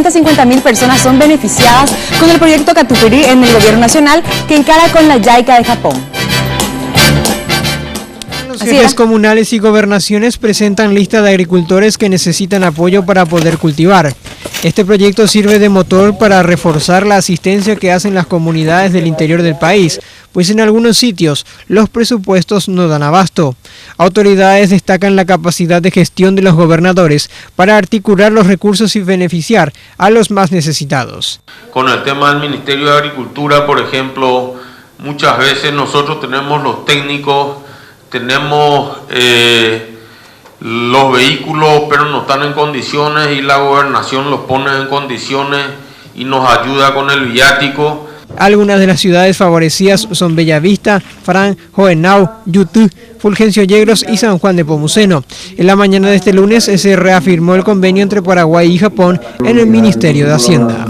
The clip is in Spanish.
250.000 personas son beneficiadas con el proyecto Katupiri en el gobierno nacional que encara con la JICA de Japón. Los jefes comunales y gobernaciones presentan lista de agricultores que necesitan apoyo para poder cultivar. Este proyecto sirve de motor para reforzar la asistencia que hacen las comunidades del interior del país, pues en algunos sitios los presupuestos no dan abasto. Autoridades destacan la capacidad de gestión de los gobernadores para articular los recursos y beneficiar a los más necesitados. Con el tema del Ministerio de Agricultura, por ejemplo, muchas veces nosotros tenemos los técnicos, tenemos los vehículos, pero no están en condiciones y la gobernación los pone en condiciones y nos ayuda con el viático. Algunas de las ciudades favorecidas son Bellavista, Farán, Hohenau, Yutú, Fulgencio Yegros y San Juan de Pomuceno. En la mañana de este lunes se reafirmó el convenio entre Paraguay y Japón en el Ministerio de Hacienda.